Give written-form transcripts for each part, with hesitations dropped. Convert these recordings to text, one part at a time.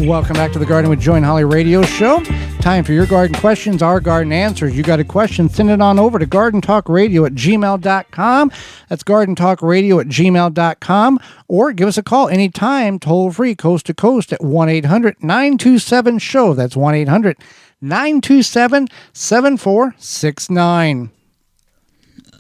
Welcome back to the Garden with Joy and Holly radio show. Time for your garden questions, our garden answers. You got a question, send it on over to gardentalkradio@gmail.com. That's gardentalkradio@gmail.com. Or give us a call anytime, toll free, coast to coast at 1-800-927-SHOW. That's 1-800-927-7469.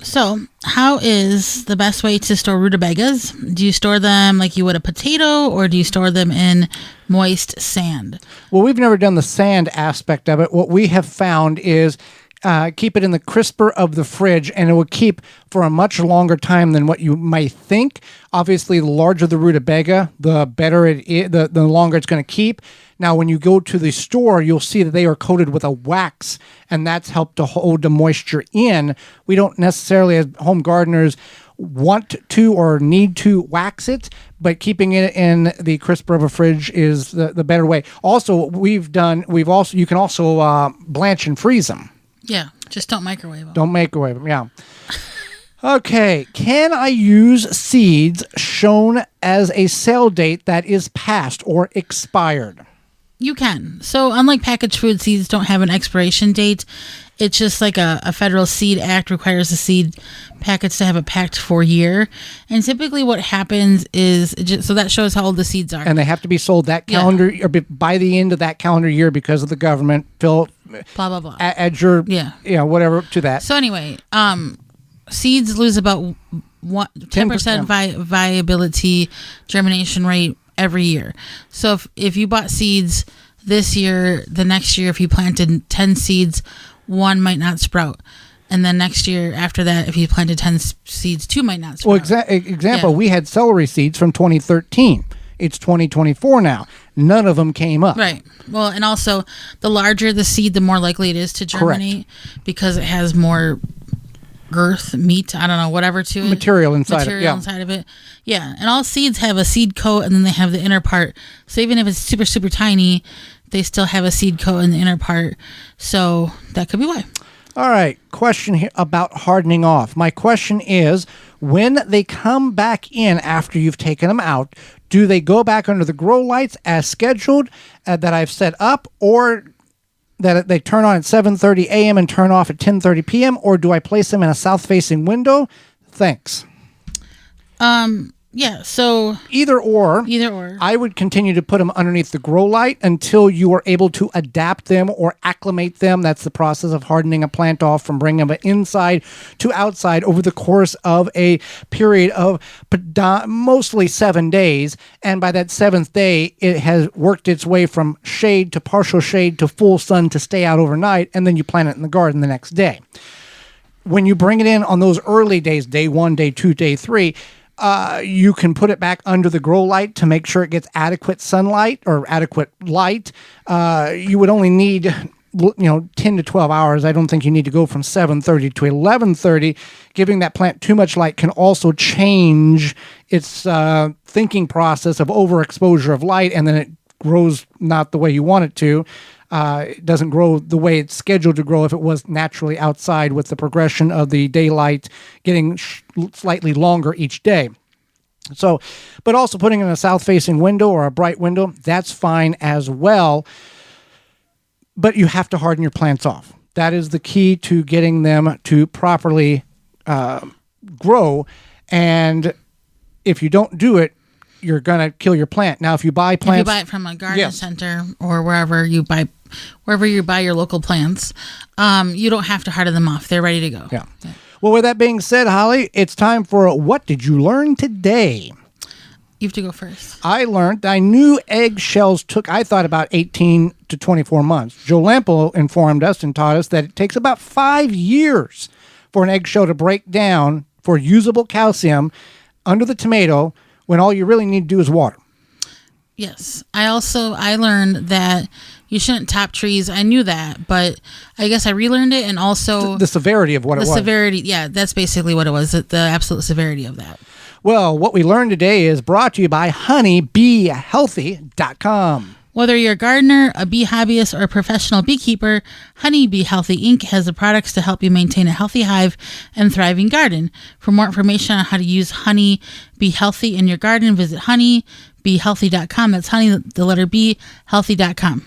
So, how is the best way to store rutabagas? Do you store them like you would a potato, or do you store them in moist sand? Well, we've never done the sand aspect of it. What we have found is keep it in the crisper of the fridge, and it will keep for a much longer time than what you might think. Obviously, the larger the rutabaga, the better it is, the longer it's going to keep. Now, when you go to the store, you'll see that they are coated with a wax, and that's helped to hold the moisture in. We don't necessarily, as home gardeners, want to or need to wax it, but keeping it in the crisper of a fridge is the better way. Also, you can also blanch and freeze them. Yeah, just don't microwave them. Don't microwave them, yeah. Okay, can I use seeds shown as a sale date that is past or expired? You can. So unlike packaged food, seeds don't have an expiration date. It's just like a federal seed act requires the seed packets to have a packed for a year. And typically what happens is, so that shows how old the seeds are. And they have to be sold that calendar, or by the end of that calendar year because of the government. Blah, blah, blah. Add your, whatever to that. So anyway, seeds lose about 10% viability germination rate every year. So if you bought seeds this year, the next year, if you planted 10 seeds, one might not sprout. And then next year after that, if you planted 10 seeds, two might not sprout. Well, example, we had celery seeds from 2013. It's 2024 now. None of them came up. Right. Well, and also the larger the seed, the more likely it is to germinate. Correct. Because it has more girth, meat, I don't know, whatever to it. Material inside of it. Yeah. And all seeds have a seed coat, and then they have the inner part. So even if it's super, super tiny, they still have a seed coat in the inner part. So that could be why. All right. Question here about hardening off. My question is, when they come back in after you've taken them out, do they go back under the grow lights as scheduled that I've set up, or that they turn on at 7:30 a.m. and turn off at 10:30 p.m., or do I place them in a south-facing window? Thanks. Yeah, so either or. I would continue to put them underneath the grow light until you are able to adapt them or acclimate them. That's the process of hardening a plant off from bringing them inside to outside over the course of a period of mostly 7 days. And by that 7th day, it has worked its way from shade to partial shade to full sun to stay out overnight, and then you plant it in the garden the next day. When you bring it in on those early days, day 1, day 2, day 3, you can put it back under the grow light to make sure it gets adequate sunlight or adequate light. You would only need 10 to 12 hours. I don't think you need to go from 7:30 to 11:30. Giving that plant too much light can also change its thinking process of overexposure of light, and then it grows not the way you want it to. It doesn't grow the way it's scheduled to grow if it was naturally outside, with the progression of the daylight getting slightly longer each day. So, but also putting in a south-facing window or a bright window, that's fine as well. But you have to harden your plants off. That is the key to getting them to properly grow. And if you don't do it, you're going to kill your plant. Now, if you buy plants... If you buy it from a garden center or wherever you buy your local plants, you don't have to harden them off. They're ready to go. Yeah. Well, with that being said, Holly, it's time for What Did You Learn Today? You have to go first. I knew eggshells took, I thought, about 18 to 24 months. Joe Lampo informed us and taught us that it takes about 5 years for an eggshell to break down for usable calcium under the tomato, when all you really need to do is water. Yes. I learned that you shouldn't top trees. I knew that, but I guess I relearned it, and also... The severity of what it was. The severity, yeah, that's basically what it was, the absolute severity of that. Well, what we learned today is brought to you by honeybeehealthy.com. Whether you're a gardener, a bee hobbyist, or a professional beekeeper, Honey Bee Healthy Inc. has the products to help you maintain a healthy hive and thriving garden. For more information on how to use Honey Bee Healthy in your garden, visit honeybeehealthy.com. That's honey, the letter B, healthy.com.